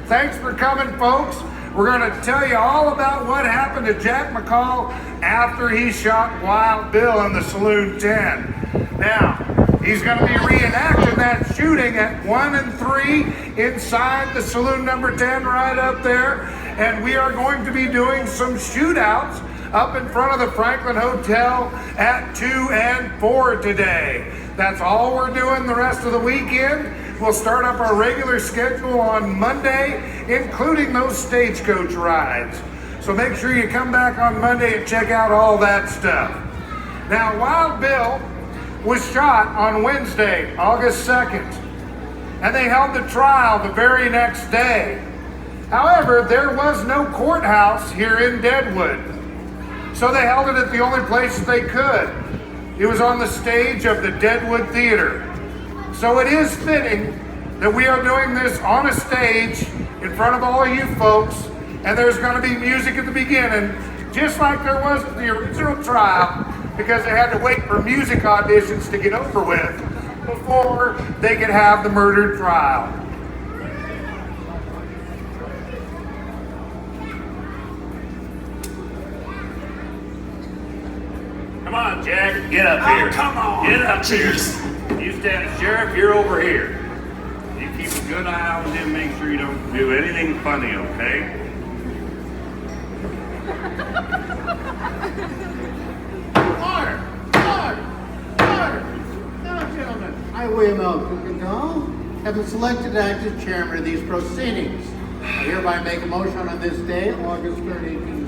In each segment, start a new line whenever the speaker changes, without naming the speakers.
Thanks for coming, folks. We're going to tell you all about what happened to Jack McCall after he shot Wild Bill in the Saloon 10. Now, he's going to be reenacting that shooting at 1 and 3 inside the Saloon number 10 right up there. And we are going to be doing some shootouts up in front of the Franklin Hotel at 2 and 4 today. That's all we're doing the rest of the weekend. We'll start up our regular schedule on Monday, including those stagecoach rides. So make sure you come back on Monday and check out all that stuff. Now, Wild Bill was shot on Wednesday, August 2nd, and they held the trial the very next day. However, there was no courthouse here in Deadwood, so they held it at the only place they could. It was on the stage of the Deadwood Theater. So it is fitting that we are doing this on a stage in front of all of you folks, and there's going to be music at the beginning, just like there was at the original trial, because they had to wait for music auditions to get over with before they could have the murder trial.
Come on, Jack, get up here.
Oh, come on.
Get up here.
Jeez.
You stand sheriff, you're over here. You keep a good eye on him, make sure you don't do anything funny, okay?
Order! Order! Order! Now, gentlemen, I, William L. Kuykendall, have been selected to act as chairman of these proceedings. I hereby make a motion on this day, August 3rd,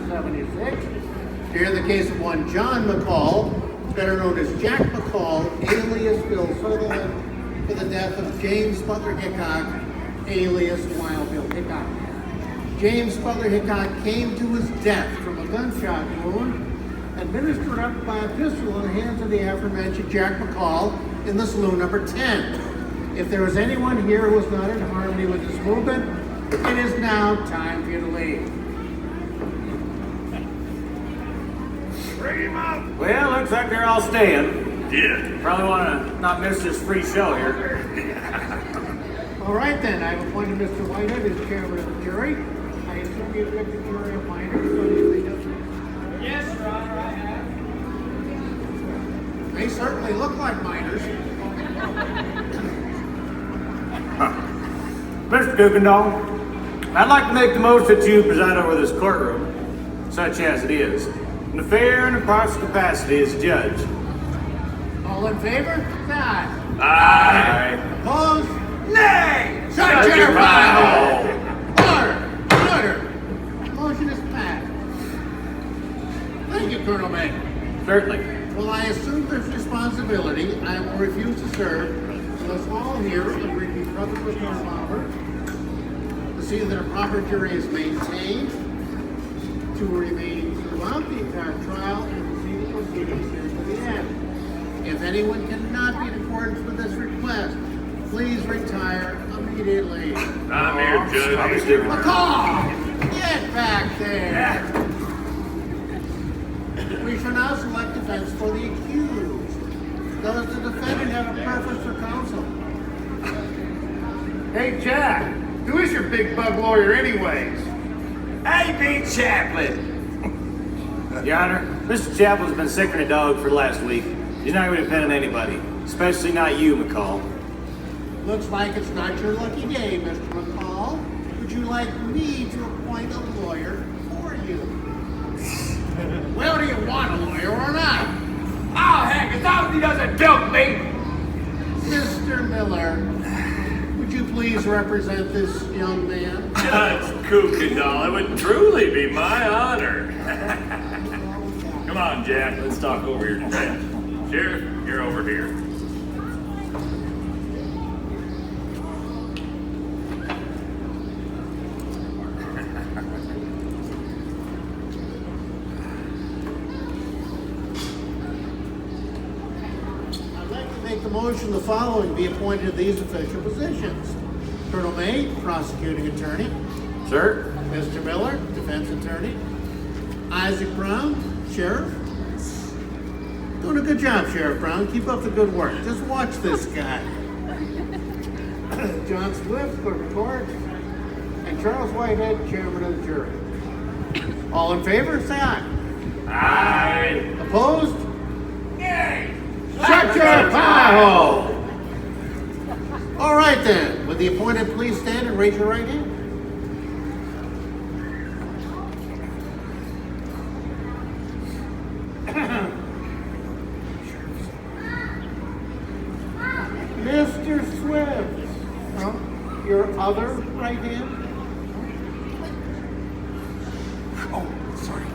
1876, to hear the case of one John McCall, better known as Jack McCall, alias Bill Sutherland, for the death of James Butler Hickok, alias Wild Bill Hickok. James Butler Hickok came to his death from a gunshot wound administered up by a pistol in the hands of the aforementioned Jack McCall in the Saloon number 10. If there is anyone here who is not in harmony with this movement, it is now time for you to leave.
Bring him up.
Well, looks like they're all staying.
Yeah.
Probably want to not miss this free show here.
All right then, I've appointed Mr. Whitehead as chairman of the jury. I assume you've picked the jury of minors, so you lead us.
Yes, Your Honor, I have.
They certainly look like minors.
Mr. Kuykendall, I'd like to make the motion that you preside over this courtroom, such as it is, in a fair and impartial capacity as a judge.
All in favor? Say aye.
Aye.
Opposed?
Nay!
Shut
Shut
your
your
mouth!
mouth.
Order! Motion is passed. Thank you, Colonel May.
Certainly.
Well, I assume this responsibility. I will refuse to serve unless all here agree to be present with Mr. Robert, to see that a proper jury is maintained, to remain throughout the entire trial, and to see the proceedings here to the end. If anyone cannot be in accordance with this request, please retire immediately.
I'm here, Judge.
McCall! Get back there! We shall now select defense for the accused. Does the defendant have a preference for counsel?
Hey, Jack, who is your big bug lawyer anyways?
A.B. Chaplin. Your Honor, Mr. Chaplin's been sick in a dog for the last week. He's not going to depend on anybody, especially not you, McCall.
Looks like it's not your lucky day, Mr. McCall. Would you like me to appoint a lawyer for you? Well, do you want a lawyer or not?
Oh, heck, as long as he doesn't dump me!
Mr. Miller, would you please represent this young man?
Judge Kuykendall, it would truly be my honor. Come on, Jack, let's talk over here today. Sheriff, you're over here.
Make the motion the following be appointed to these official positions. Colonel May, prosecuting attorney.
Sir?
Mr. Miller, defense attorney. Isaac Brown, sheriff. Doing a good job, Sheriff Brown. Keep up the good work. Just watch this guy. John Swift, clerk of court. and Charles Whitehead, chairman of the jury. All in favor, say aye.
Aye.
Opposed? Yay! Shut your pie hole! All right then, would the appointed please stand and raise your right hand? Mr. Swift, your other right hand?
Oh, sorry.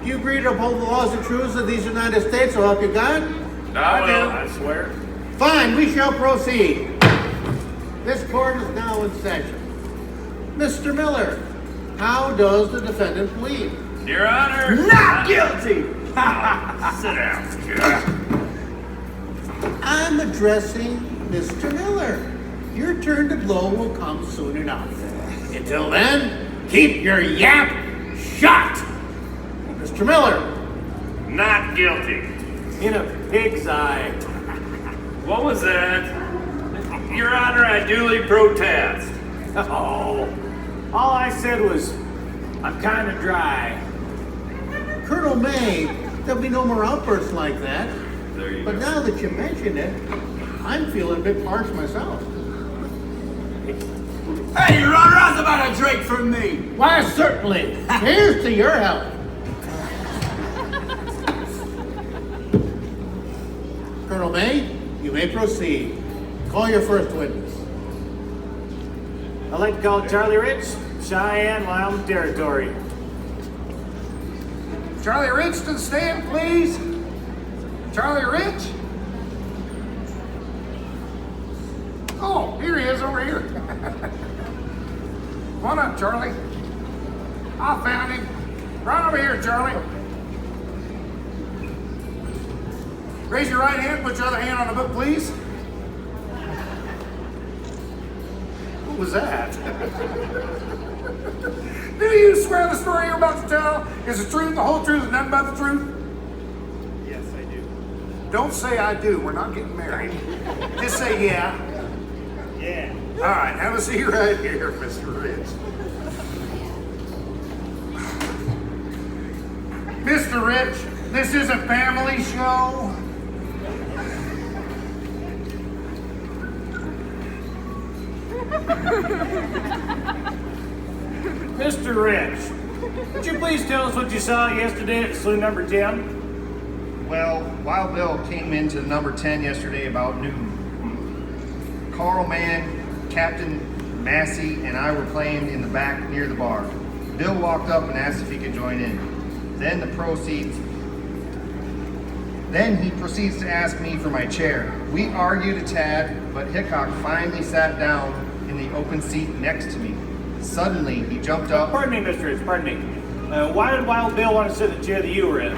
Do you agree to uphold the laws and truths of these United States, so help you God?
I will, I swear.
Fine, we shall proceed. This court is now in session. Mr. Miller, how does the defendant plead?
Your Honor.
Not guilty!
Sit down.
I'm addressing Mr. Miller. Your turn to blow will come soon enough. Until then, keep your yap shut. Mr. Miller.
Not guilty.
In a pig's eye.
What was that? Your Honor, I duly protest.
Oh, all I said was, I'm kind of dry.
Colonel May, there'll be no more outbursts like that.
There you
But
go.
now that you mention it, I'm feeling a bit harsh myself.
Hey, Your Honor, how's about a drink from me?
Why, certainly. Here's to your health. Colonel May, you may proceed. Call your first witness.
I'd like to call Charlie Rich, Cheyenne, Wyoming Territory.
Charlie Rich to the stand, please. Charlie Rich? Oh, here he is over here. Come on up, Charlie. I found him. Right over here, Charlie. Raise your right hand, put your other hand on the book, please. What was that? Do you swear the story you're about to tell is the truth, the whole truth, and nothing but the truth?
Yes, I do.
Don't say I do. We're not getting married. Just say yeah.
Yeah.
All right, have a seat right here, Mr. Rich. Mr. Rich, this is a family show.
Mr. Rich, would you please tell us what you saw yesterday at saloon number 10?
Well, Wild Bill came into number 10 yesterday about noon. Carl Mann, Captain Massey, and I were playing in the back near the bar. Bill walked up and asked if he could join in. Then he proceeds to ask me for my chair. We argued a tad, but Hickok finally sat down in the open seat next to me. Suddenly, he jumped up.
Pardon me, Mr. Rich, pardon me. Why did Wild Bill want to sit in the chair that you were in?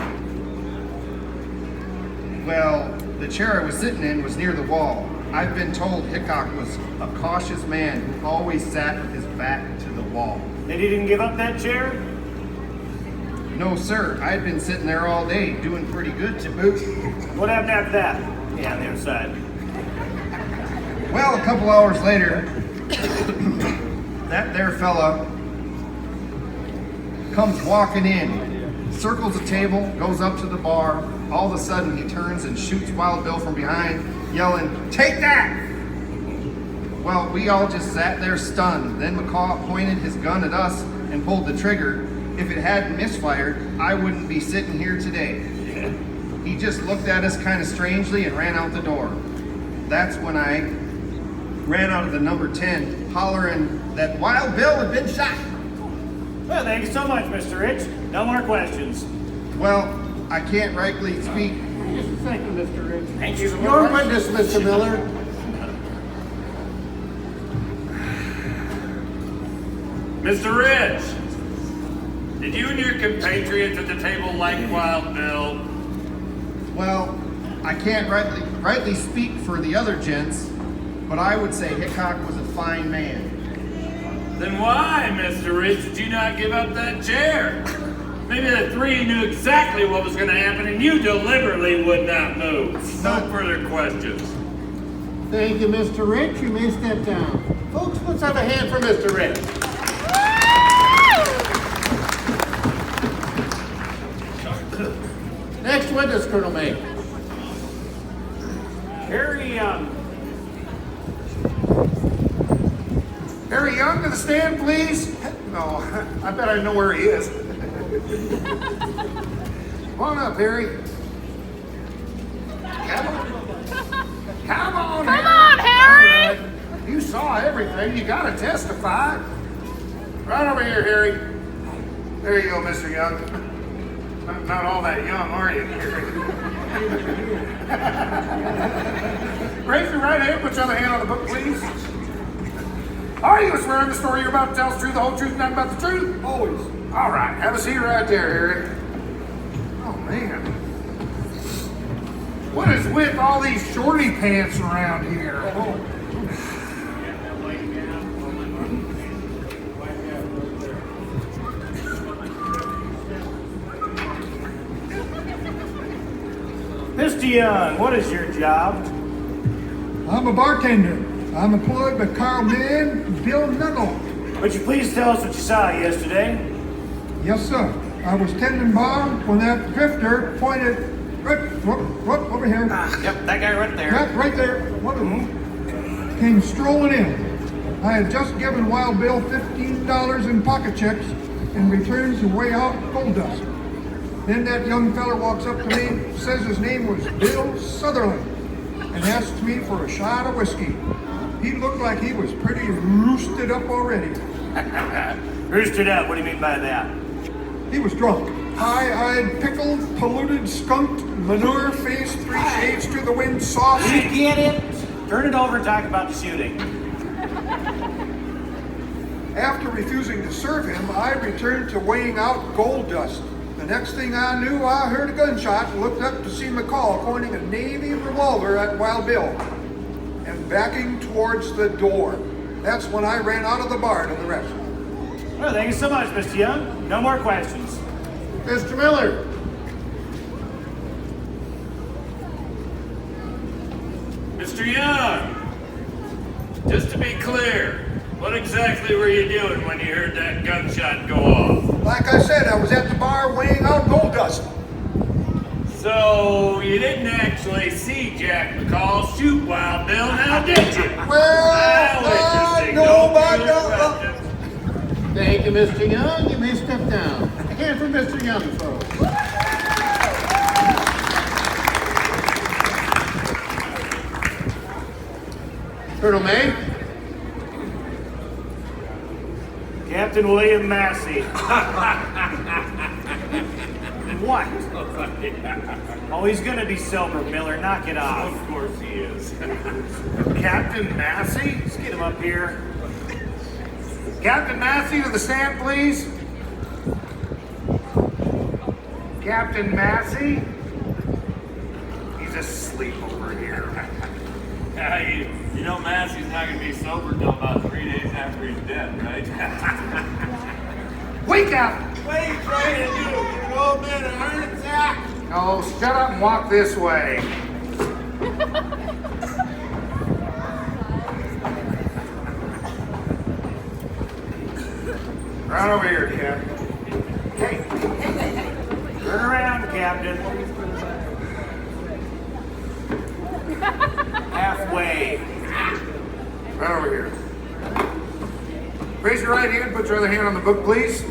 Well, the chair I was sitting in was near the wall. I've been told Hickok was a cautious man who always sat with his back to the wall.
And he didn't give up that chair?
No, sir. I had been sitting there all day, doing pretty good to boot.
What happened after that? Yeah, on the other side.
Well, a couple hours later, that there fella comes walking in, circles the table, goes up to the bar. All of a sudden, he turns and shoots Wild Bill from behind, yelling, "Take that!" Well, we all just sat there stunned. Then McCall pointed his gun at us and pulled the trigger. If it hadn't misfired, I wouldn't be sitting here today. He just looked at us kind of strangely and ran out the door. That's when I ran out of the number 10, hollering that Wild Bill had been shot.
Well, thank you so much, Mr. Rich. No more questions.
Well, I can't rightly speak.
Just a second, Mr. Rich.
Thank you.
Your witness, Mr. Miller.
Mr. Rich, did you and your compatriots at the table like Wild Bill?
Well, I can't rightly speak for the other gents, but I would say Hickok was a fine man.
Then why, Mr. Rich, did you not give up that chair? Maybe the three knew exactly what was going to happen and you deliberately would not move. No further questions.
Thank you, Mr. Rich. You may step down. Folks, let's have a hand for Mr. Rich. Next witness, Colonel May.
Harry
Harry Young to the stand, please. No, I bet I know where he is. Come on up, Harry. Come on,
Harry.
All right. You saw everything. You got to testify. Right over here, Harry. There you go, Mr. Young. Not all that young, are you, Harry? Raise your right hand. Put your other hand on the book, please. Are you swearing the story you're about to tell is true, the whole truth, and nothing but the truth? Always. All right. Have a seat right there, Harry. Oh, man. What is with all these shorty pants around here? Oh.
Mr. Young, what is your job?
I'm a bartender. I'm employed by Carl Mann and Bill Nuttall.
Would you please tell us what you saw yesterday?
Yes, sir. I was tending bar when that drifter pointed right over here.
Yep, that guy right there.
That right there. One of them came strolling in. I had just given Wild Bill $15 in pocket checks in return to weigh out gold dust. Then that young feller walks up to me, says his name was Bill Sutherland, and asks me for a shot of whiskey. He looked like he was pretty roosted up already.
Roosted up, what do you mean by that?
He was drunk. High-eyed, pickled, polluted, skunked, manure-faced, three shades to the wind sauce.
We get it. Turn it over and talk about the shooting.
After refusing to serve him, I returned to weighing out gold dust. The next thing I knew, I heard a gunshot and looked up to see McCall pointing a Navy revolver at Wild Bill and backing towards the door. That's when I ran out of the bar to the rest.
Well, thank you so much, Mr. Young. No more questions.
Mr. Miller.
Mr. Young, just to be clear, what exactly were you doing when you heard that gunshot go off?
Like I said, I was at the bar weighing out gold dust.
So you didn't actually see Jack McCall shoot Wild Bill, now did you?
Well,
Interesting.
no,
Don't
but
do
no.
the questions.
Thank you, Mr. Young. You may step down. A hand for Mr. Young, folks. Colonel May.
Captain William Massey. What? Oh, he's gonna be sober, Miller. Knock it off.
Of course he is.
Captain Massey?
Let's get him up here.
Captain Massey to the stand, please. Captain Massey? He's asleep over here.
Yeah, you know Massey's not going to be sober till about 3 days after he's dead, right?
Wake up!
What are you trying to do? Give an old man a heart attack?
Oh, shut up and walk this way. Right over here, Captain. Hey,
Turn around, Captain. Halfway.
right over here. Raise your right hand, put your other hand on the book, please.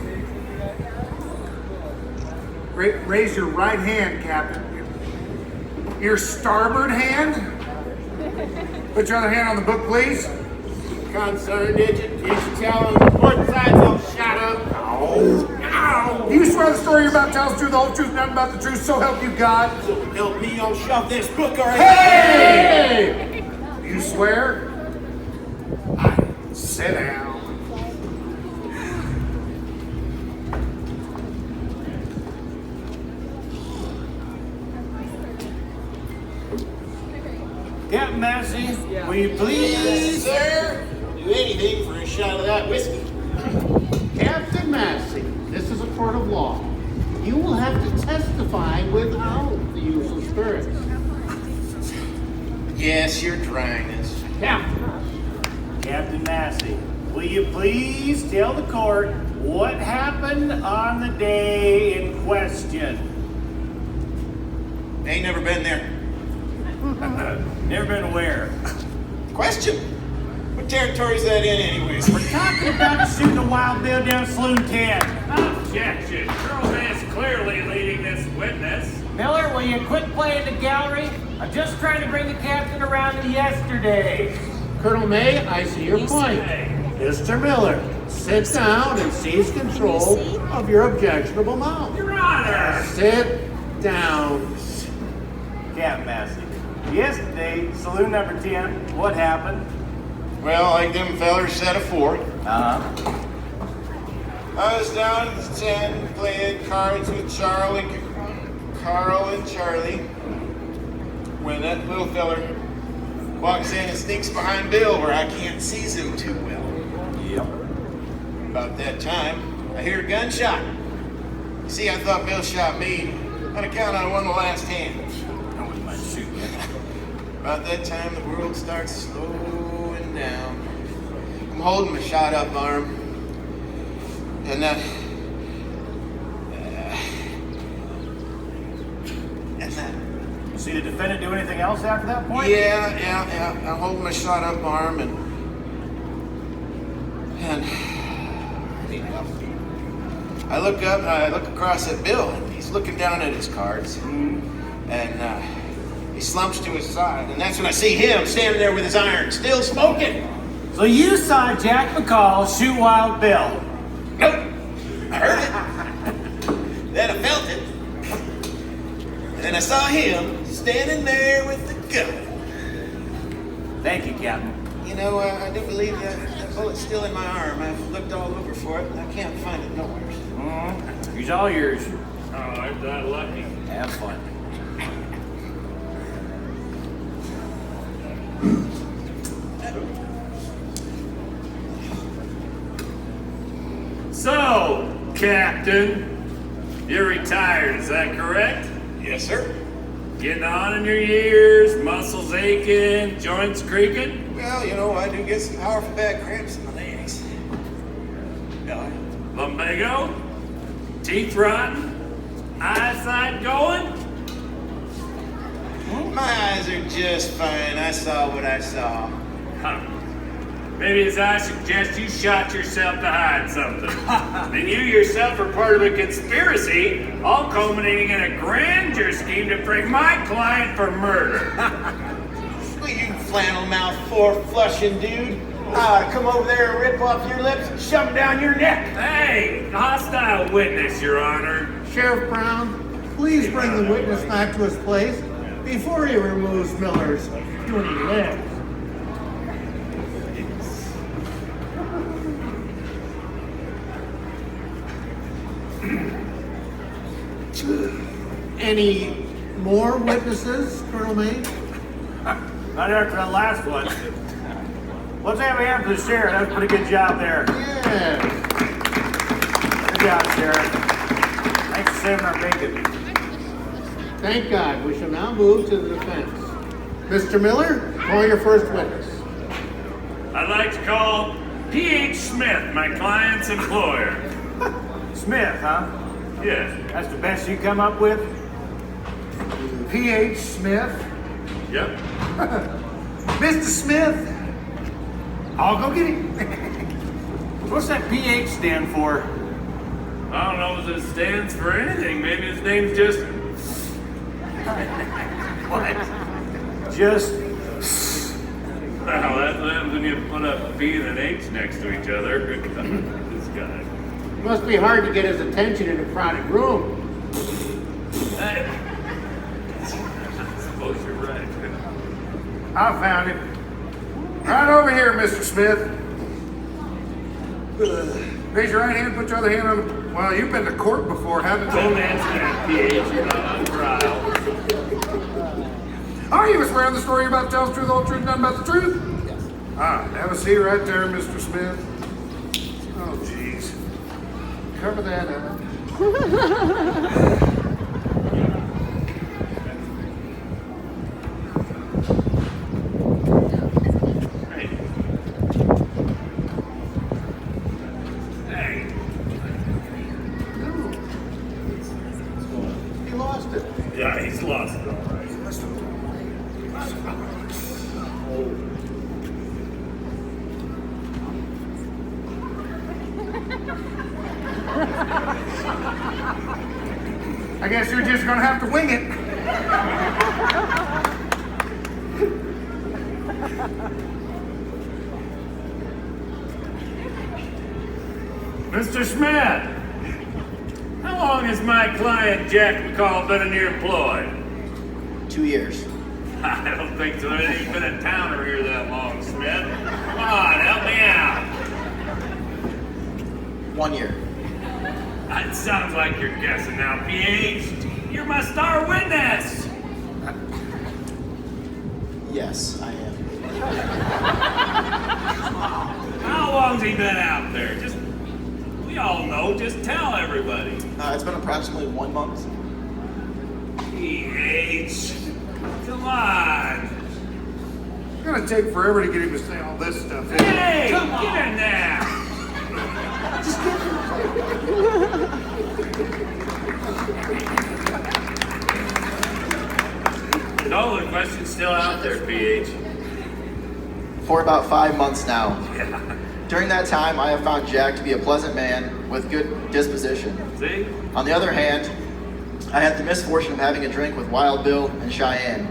Raise your right hand, Captain. Your starboard hand. Put your other hand on the book, please.
Concerned idiot. Can't you tell him? Port side don't shut up.
Ow! You swear the story you're about to tell is true, the whole truth, nothing but the truth, so help you God.
Help me, I'll shove this book already.
Hey! You swear? Sit down.
Captain Massey, will you please?
Sir, do anything for a shot of that whiskey. Captain Massey, this is a court of law. You will have to testify without the use of spirits.
Yes, your dryness.
Captain,
Captain Massey, will you please tell the court what happened on the day in question?
Ain't never been there.
Never been where?
Question? What territory is that in anyways?
We're talking about shooting a Wild Bill down Saloon 10.
Objection. Colonel is clearly leading this witness.
Miller, will you quit playing the gallery? I'm just trying to bring the captain around to yesterday.
Colonel May, I see your point. Mr. Miller, sit down and seize control of your objectionable mouth.
Your Honor!
Sit down.
Captain Massey, yesterday, Saloon number 10, what happened?
Well, like them fellers said afore,
Uh-huh.
I was down at the 10 playing cards with Carl and Charlie when that little feller walks in and sneaks behind Bill where I can't seize him too well.
Yep.
About that time, I hear a gunshot. See, I thought Bill shot me on account I won the last hand.
I wouldn't mind shooting you.
About that time, the world starts slowing down. I'm holding my shot up arm, and
See the defendant do anything else after that point?
yeah. I'm holding my shot up arm, and I look up, I look across at Bill, and he's looking down at his cards, and he slumps to his side, and that's when I see him standing there with his iron, still smoking.
So you saw Jack McCall shoot Wild Bill?
Nope. I heard it. Then I felt it. And then I saw him standing there with the gun.
Thank you, Captain.
You know, I do believe that bullet's still in my arm. I've looked all over for it, and I can't find it nowhere.
He's all yours.
Oh, I'm that lucky.
Have fun.
So, Captain, you're retired, is that correct?
Yes, sir.
Getting on in your years, muscles aching, joints creaking?
Well, you know, I do get some powerful bad cramps in my legs. Yeah.
Lumbago? Teeth rotten? Eyesight going?
My eyes are just fine. I saw what I saw.
Huh. Maybe as I suggest you shot yourself to hide something. Then you yourself are part of a conspiracy, all culminating in a grandeur scheme to frame my client for murder.
Well, you flannel mouth, four-flushing dude. Come over there and rip off your lips and shove them down your neck.
Hey, hostile witness, Your Honor.
Sheriff Brown, please bring the witness back to his place before he removes Miller's puny legs. Any more witnesses, Colonel May?
Not after that last one. Let's have a hand for the sheriff. That was a pretty good job there.
Yes.
Good job, Sheriff. Thanks for saving our bacon.
Thank God. We shall now move to the defense. Mr. Miller, call your first witness.
I'd like to call P.H. Smith, my client's employer.
Smith, huh?
Yes.
That's the best you come up with?
P.H. Smith.
Yep.
Mr. Smith, I'll go get him.
What's that PH stand for?
I don't know if it stands for anything. Maybe his name's just...
What? Just...
Well, that's what happens when you put a P and an H next to each other. This guy.
Must be hard to get his attention in a crowded room.
I suppose you're right.
I found him. Right over here, Mr. Smith. Raise your right hand, put your other hand on the... Well, you've been to court before, haven't
Don't
you?
answer that, PH. You're not on trial.
Oh, you was swearing the story about telling the truth, the whole truth, nothing but the truth? Ah, have a seat right there, Mr. Smith. Oh, jeez. Cover that up.
Hey.
I guess you're just gonna have to wing it.
Mr. Smith, how long has my client Jack McCall been in your employ?
2 years.
I don't think so. There ain't been a towner here that long, Smith. Come on, help me out.
1 year.
It sounds like you're guessing now, PH. You're my star witness.
Yes, I am.
How long's he been out there? We all know. Just tell everybody.
It's been approximately 1 month.
PH. Come on.
It's gonna take forever to get him to say all this stuff.
Hey, get in there. No, the question's still out there, PH.
For about 5 months now.
Yeah.
During that time, I have found Jack to be a pleasant man with good disposition.
See?
On the other hand, I had the misfortune of having a drink with Wild Bill and Cheyenne.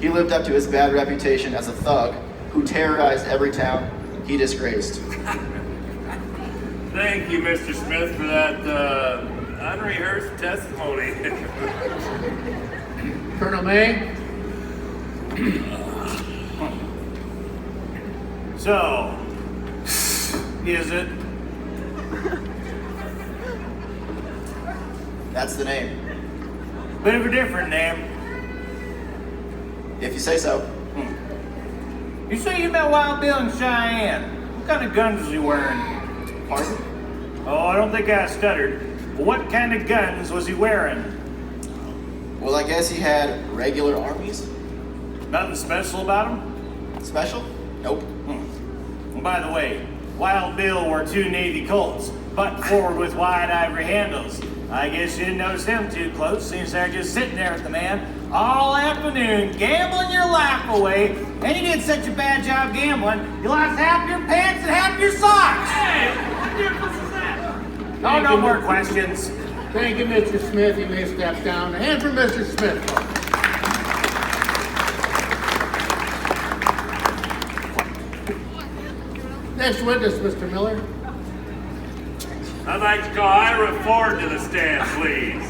He lived up to his bad reputation as a thug who terrorized every town he disgraced.
Thank you, Mr. Smith, for that unrehearsed testimony.
Colonel May?
So, is it?
That's the name.
Bit of a different name.
If you say so.
You say you met Wild Bill and Cheyenne. What kind of guns was he wearing?
Pardon?
Oh, I don't think I stuttered. But what kind of guns was he wearing?
Well, I guess he had regular armies.
Nothing special about him?
Special? Nope.
And by the way, Wild Bill wore 2 Navy Colts, butt forward with wide ivory handles. I guess you didn't notice them too close, since they're just sitting there with the man all afternoon, gambling your life away. And you did such a bad job gambling, you lost half your pants and half your socks.
Hey, what difference is that?
Oh, no more questions.
Thank you, Mr. Smith. You may step down. A hand for Mr. Smith, folks. Next witness, Mr. Miller.
I'd like to call Ira Ford to the stand, please.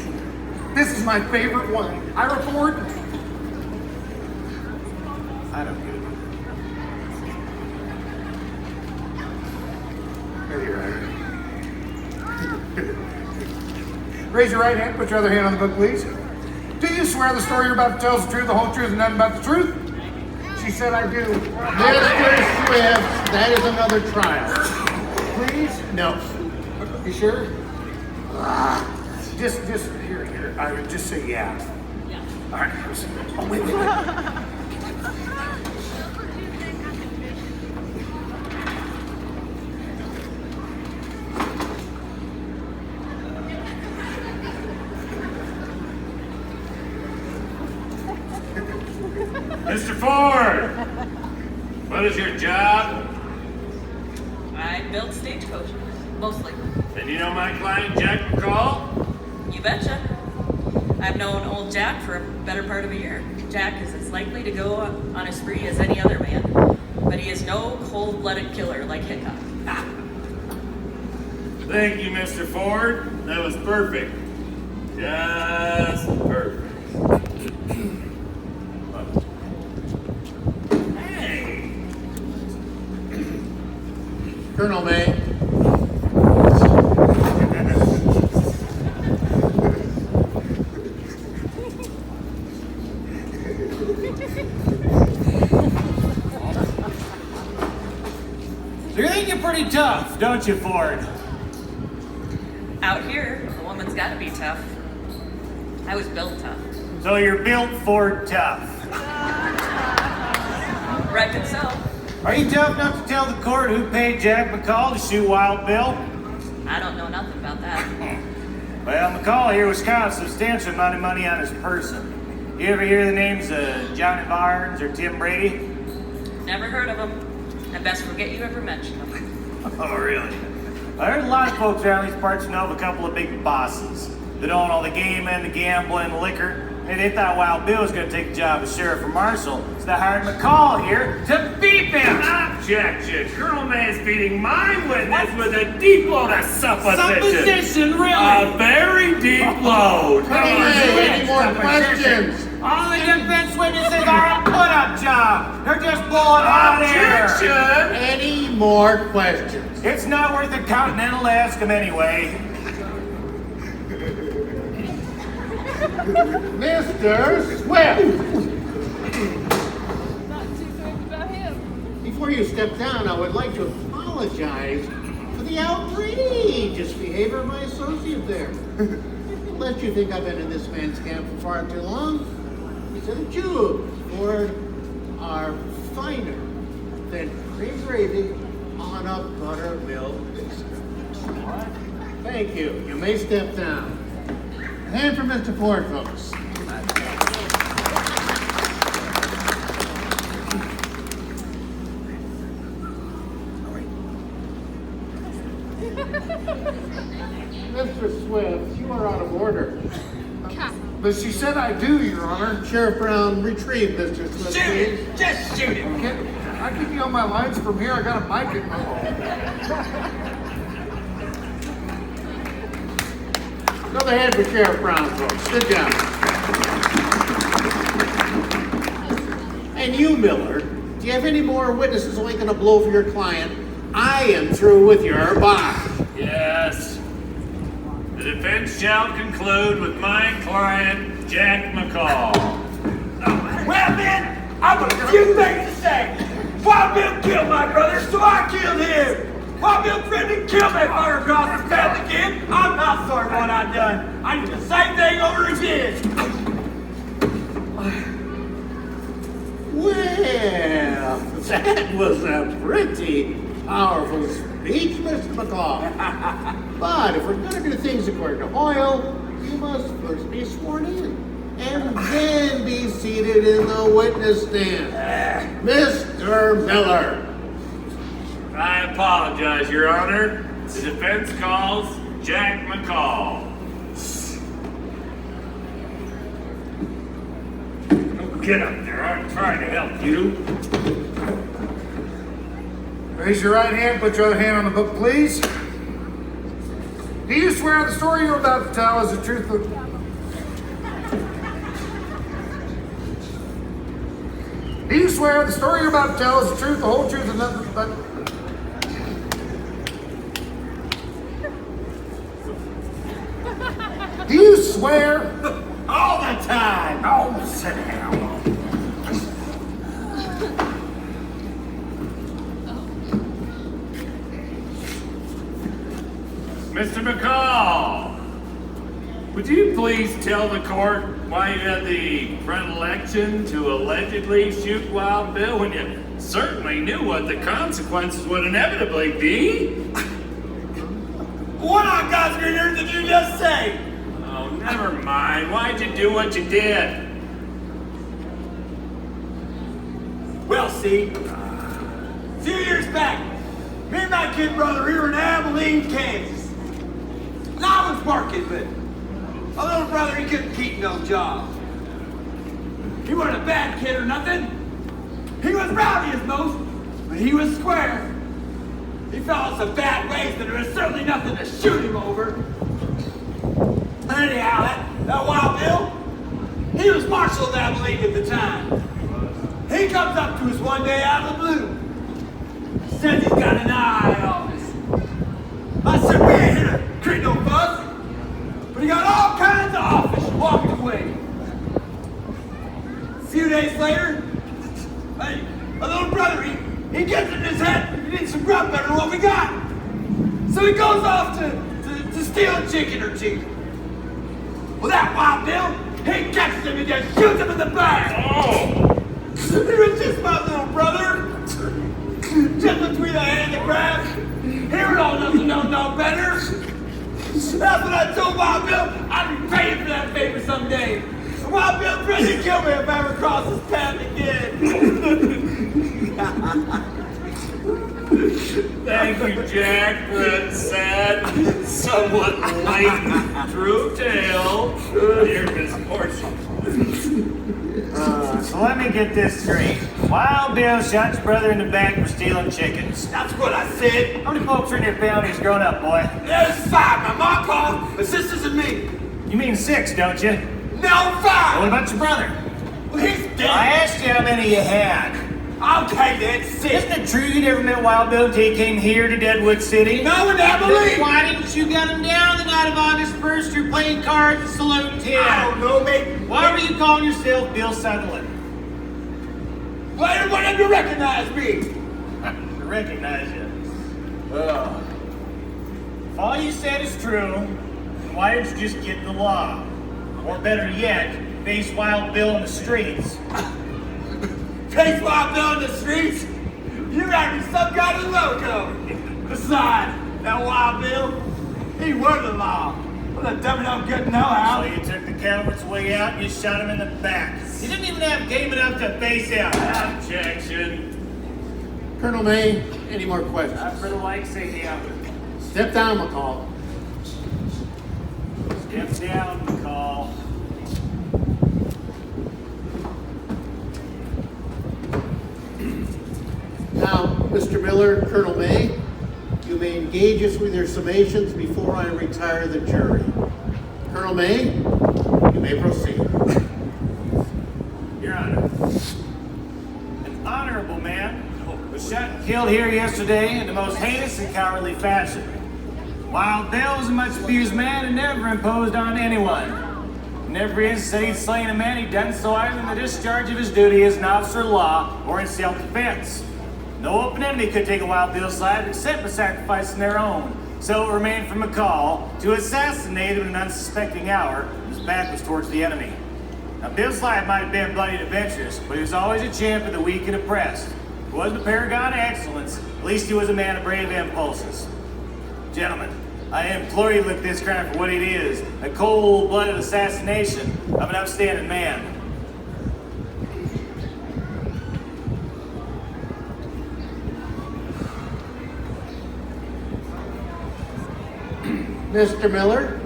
This is my favorite one. Ira Ford.
I don't get it.
There you are. Raise your right hand, put your other hand on the book, please. Do you swear the story you're about to tell is the truth, the whole truth, and nothing but the truth? She said I do.
Mr. Swift, that is another trial.
Please?
No. You sure?
Just here. I would just say yeah. Yeah. All right. Oh, wait.
Mr. Ford, what is your job?
I build stagecoaches, mostly.
And you know my client, Jack McCall?
You betcha. I've known old Jack for a better part of a year. Jack is as likely to go on a spree as any other man, but he is no cold-blooded killer like Hickok.
Thank you, Mr. Ford. That was perfect. Just perfect. Hey!
Colonel May.
So you think you're pretty tough, don't you, Ford?
Out here, a woman's gotta be tough. I was built tough.
So you're built Ford tough.
Reckon so.
Are you tough enough to tell the court who paid Jack McCall to shoot Wild Bill?
I don't know nothing about that.
Well, McCall here was caught a substantial amount of money on his person. You ever hear the names of Johnny Barnes or Tim
Never heard of them. I best forget you ever mentioned them.
Oh, really? There's a lot of folks around these parts who know of a couple of big bosses that own all the gaming, the gambling, the liquor. And they thought Wild Bill was going to take the job as sheriff or marshal, so they hired McCall here to beat him.
Objection! Colonel Man's feeding my witness with a deep load of supposition.
Supposition, really?
A very deep load.
Hey, any more questions?
All the defense witnesses are a put-up job. They're just blowing hot air.
Objection!
Any more questions?
It's not worth a continental to ask them anyway.
Mr. Swift! Before you step down, I would like to apologize for the outrageous behavior of my associate there. Lest you think I've been in this man's camp for far too long, he said the Jews are finer than cream gravy on a buttermilk biscuit. Thank you. You may step down. Hand for Mr. Ford, folks. Mr. Swift, you are out of order.
But she said I do, Your Honor.
Sheriff Brown, retrieve Mr. Swift, please.
Just shoot him!
I can be on my lines from here. I got a mic at home.
Another hand for Sheriff Brown, folks. Sit down. And you, Miller, do you have any more witnesses making a blow for your client? I am through with your box.
Yes. The defense shall conclude with my client, Jack McCall.
Well, then, I've got a few things to say. Wild Bill killed my brother, so I killed him. Wild Bill threatened to kill me if I ever cross his path again. I'm not sorry for what I've done. I do the same thing over again.
Well, that was a pretty powerful speech, Mr. McCall. But if we're going to do things according to Hoyle, you must first be sworn in and then be seated in the witness stand. Mr. Miller.
I apologize, Your Honor. The defense calls Jack McCall. Get up there. I'm trying to help you.
Raise your right hand, put your other hand on the book, please. Do you swear the story you're about to tell is the truth? Do you swear the story you're about to tell is the truth, the whole truth, and nothing but... Do you swear?
All the time.
Oh, sit down.
Mr. McCall, would you please tell the court why you had the predilection to allegedly shoot Wild Bill when you certainly knew what the consequences would inevitably be?
What on God's green earth did you just say?
Oh, never mind. Why'd you do what you did?
Well, see, a few years back, me and my kid brother, we were in Abilene, Kansas. And I was working, but my little brother, he couldn't keep no job. He wasn't a bad kid or nothing. He was rowdy as most, but he was square. He fell in some bad ways that there was certainly nothing to shoot him over. Anyhow, that Wild Bill, he was marshal of Abilene at the time. He comes up to us one day out of the blue. Says he's got an eye on us. I said, we ain't here to create no fuss. But he got all kinds of office and walked away. A few days later, my little brother, he gets in his head, he needs some grub better than what we got. So he goes off to steal a chicken or two. Well, that Wild Bill, he catches him and just shoots him in the back.
Oh!
He was just my little brother. Just between the hand and grab. He doesn't know no better. That's what I told Wild Bill. I'd be paying for that favor someday. Wild Bill threatened to kill me if I ever cross his path again.
Thank you, Jack, for that sad, somewhat light, true tale of your misfortune.
So let me get this straight. Wild Bill shot your brother in the back for stealing chickens.
That's what I said.
How many folks are in your family who's grown up, boy?
There's 5. My mom called, my sisters and me.
You mean 6, don't you?
No,
What
5.
about your brother?
Well, he's
I
dead.
asked you how many you had.
Okay, then 6.
Isn't it true you never met Wild Bill until he came here to Deadwood City?
No, in Abilene.
Why didn't you gun him down the night of August 1st? You're playing cards at Saloon 10.
I don't know, mate.
Why were you calling yourself Bill Sutherland?
Why did one of you recognize me?
To recognize you. Well, if all you said is true, then why didn't you just get in the law? Or better yet, face Wild Bill in the streets?
Face Wild Bill in the streets? You gotta be some kind of loco. Besides, that Wild Bill, he was the law. Well, the dummy don't get no
So
how.
you took the coward's way out and you shot him in the back. You didn't even have game enough to face him.
Objection.
Colonel May, any more questions?
For the likes of him.
Step down, McCall.
Step down, McCall.
Now, Mr. Miller, Colonel May, you may engage us with your summations before I retire the jury. Colonel May, you may proceed.
Your Honor, an honorable man was shot and killed here yesterday in the most heinous and cowardly fashion. Wild Bill was a much abused man and never imposed on anyone. In every instance he'd slain a man, he'd done so either in the discharge of his duty as an officer of law or in self-defense. No open enemy could take a Wild Bill's side except by sacrificing their own. So it remained for McCall to assassinate him in an unsuspecting hour. His back was towards the enemy. Now, Bill's life might have been bloody and adventurous, but he was always a champ of the weak and oppressed. He wasn't a paragon of excellence. At least he was a man of brave impulses. Gentlemen, I implore you to look at this crime for what it is, a cold-blooded assassination of an upstanding man.
Mr. Miller,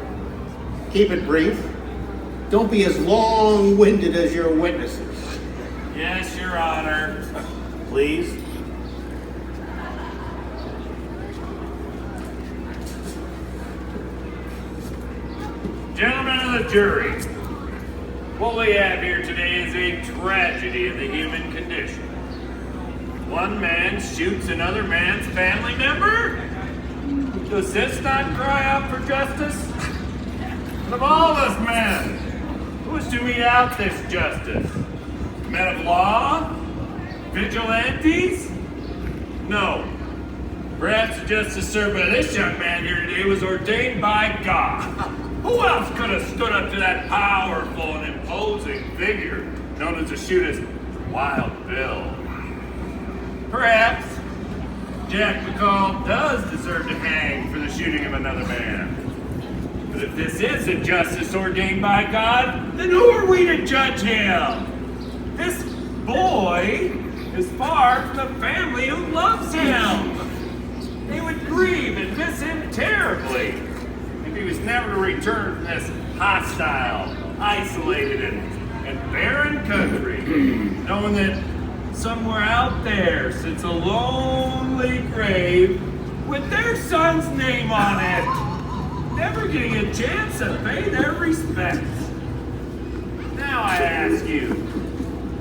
keep it brief. Don't be as long-winded as your witnesses.
Yes, Your Honor.
Please.
Gentlemen of the jury, what we have here today is a tragedy of the human condition. One man shoots another man's family member? Does this not cry out for justice? And of all of us men, who is to mete out this justice? Men of law? Vigilantes? No. Perhaps the justice served by this young man here today was ordained by God. Who else could have stood up to that powerful and imposing figure known as the shooter's Wild Bill? Perhaps Jack McCall does deserve to hang for the shooting of another man. But if this is a justice ordained by God, then who are we to judge him? This boy is far from the family who loves him. They would grieve and miss him terribly if he was never to return from this hostile, isolated, and barren country, knowing that somewhere out there sits a lonely grave with their son's name on it, never getting a chance to pay their respects. Now I ask you,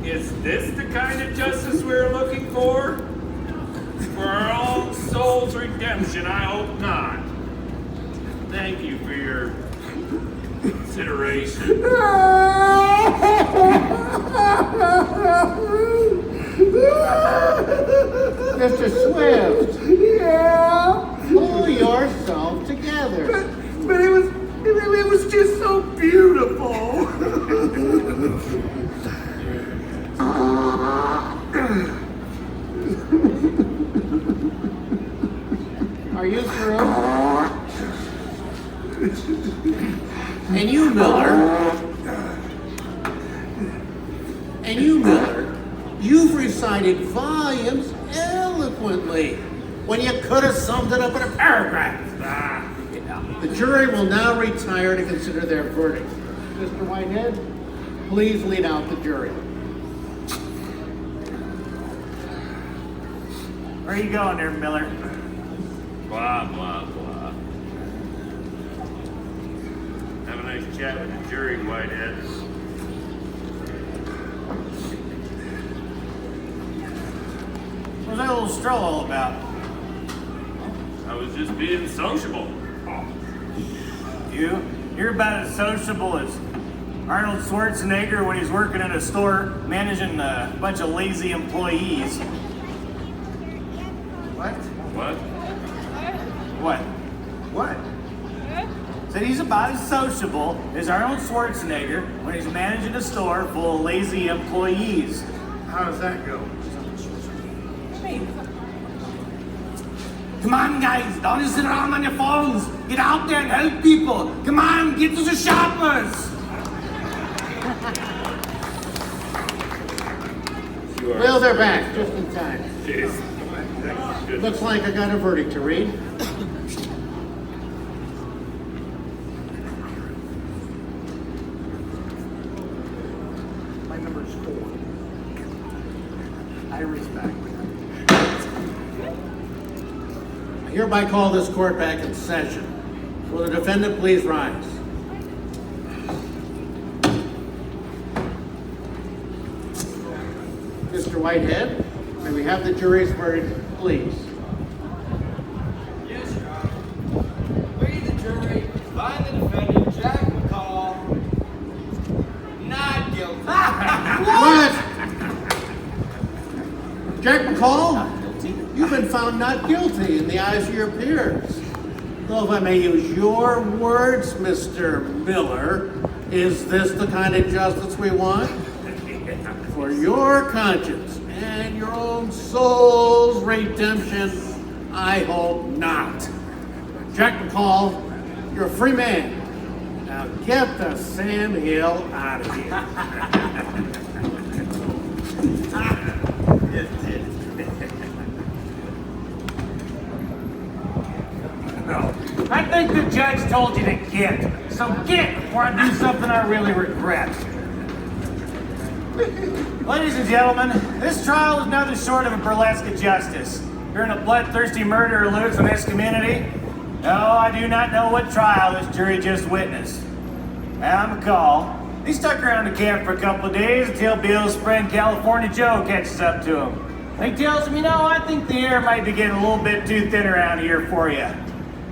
is this the kind of justice we're looking for? For our own soul's redemption, I hope not. Thank you for your consideration.
Mr. Swift.
Yeah.
Pull yourself together.
But it was just so beautiful.
Are you through? And you, Miller, you've recited volumes, eloquently when you could have summed it up in a paragraph. The jury will now retire to consider their verdict. Mr. Whitehead, please lead out the jury.
Where are you going there, Miller?
Blah, blah, blah. Have a nice chat with the jury, Whitehead.
What's that little stroll all about?
I was just being sociable.
You're about as sociable as Arnold Schwarzenegger when he's working in a store managing a bunch of lazy employees. What?
What?
What? What? Said he's about as sociable as Arnold Schwarzenegger when he's managing a store full of lazy employees.
How does that go?
Come on, guys, don't just sit around on your phones. Get out there and help people. Come on, get to the shoppers.
Well, they're back just in time.
Jeez.
Looks like I got a verdict to read.
My number is 4. Iris back.
I hereby call this court back in session. Will the defendant please rise? Mr. Whitehead, may we have the jury's verdict, please?
Yes, Your Honor. We, the jury, find the defendant, Jack McCall, not guilty.
What? Jack McCall, you've been found not guilty in the eyes of your peers. Though if I may use your words, Mr. Miller, is this the kind of justice we want? For your conscience and your own soul's redemption, I hope not. Jack McCall, you're a free man. Now get the Sam Hill out of here.
I think the judge told you to get. So get before I do something I really regret. Ladies and gentlemen, this trial is nothing short of a burlesque of justice. During a bloodthirsty murder loose in this community, no, I do not know what trial this jury just witnessed. Now, McCall, he stuck around the camp for a couple of days until Bill's friend California Joe catches up to him. He tells him, I think the air might be getting a little bit too thin around here for you.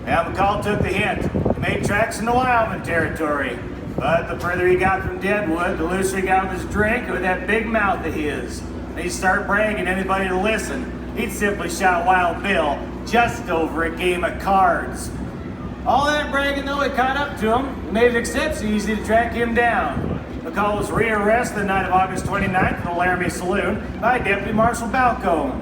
Now, McCall took the hint. He made tracks in the Wildman territory. But the further he got from Deadwood, the looser he got with his drink and with that big mouth of his. And he'd start bragging to anybody to listen. He'd simply shot Wild Bill just over a game of cards. All that bragging, though, it caught up to him. It made it exceptionally easy to track him down. McCall was rearrested the night of August 29th in the Laramie Saloon by Deputy Marshal Balcone.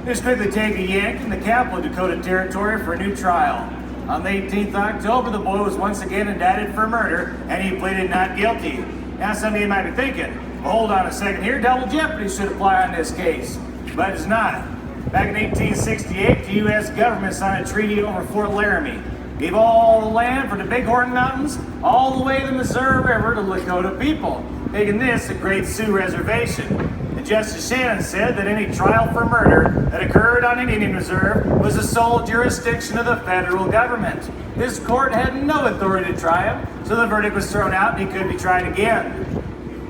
He was quickly taken yanked in the capital of Dakota Territory for a new trial. On the 18th of October, the boy was once again indicted for murder, and he pleaded not guilty. Now, some of you might be thinking, well, hold on a second here, double jeopardy should apply on this case. But it's not. Back in 1868, the U.S. government signed a treaty over Fort Laramie. Gave all the land from the Bighorn Mountains all the way to the Missouri River to Lakota people, making this a Great Sioux Reservation. And Justice Shannon said that any trial for murder that occurred on an Indian reserve was the sole jurisdiction of the federal government. This court had no authority to try him, so the verdict was thrown out and he could be tried again.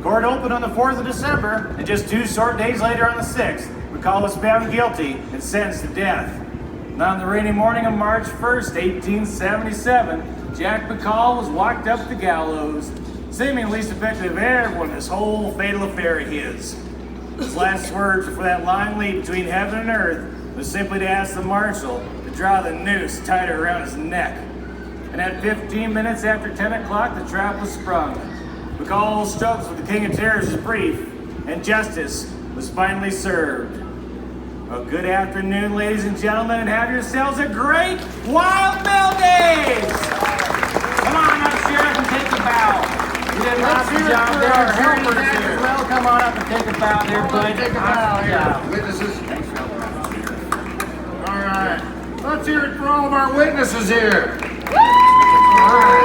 Court opened on the 4th of December, and just 2 short days later on the 6th, McCall was found guilty and sentenced to death. And on the rainy morning of March 1st, 1877, Jack McCall was walked up the gallows, seemingly least effective of everyone in this whole fatal affair of his. His last words before that long leap between heaven and earth was simply to ask the marshal to draw the noose tighter around his neck. And at 15 minutes after 10 o'clock, the trap was sprung. McCall's struggles with the King of Terrors was brief, and justice was finally served. Well, good afternoon, ladies and gentlemen, and have yourselves a great Wild Bill Days! Come on up, Sheriff, and take a bow. You did an awesome job. There are helpers here. Well, come on up and take a bow there, bud.
Take a bow here.
Yeah.
Witnesses. right. Let's hear it for all of our witnesses here. All right.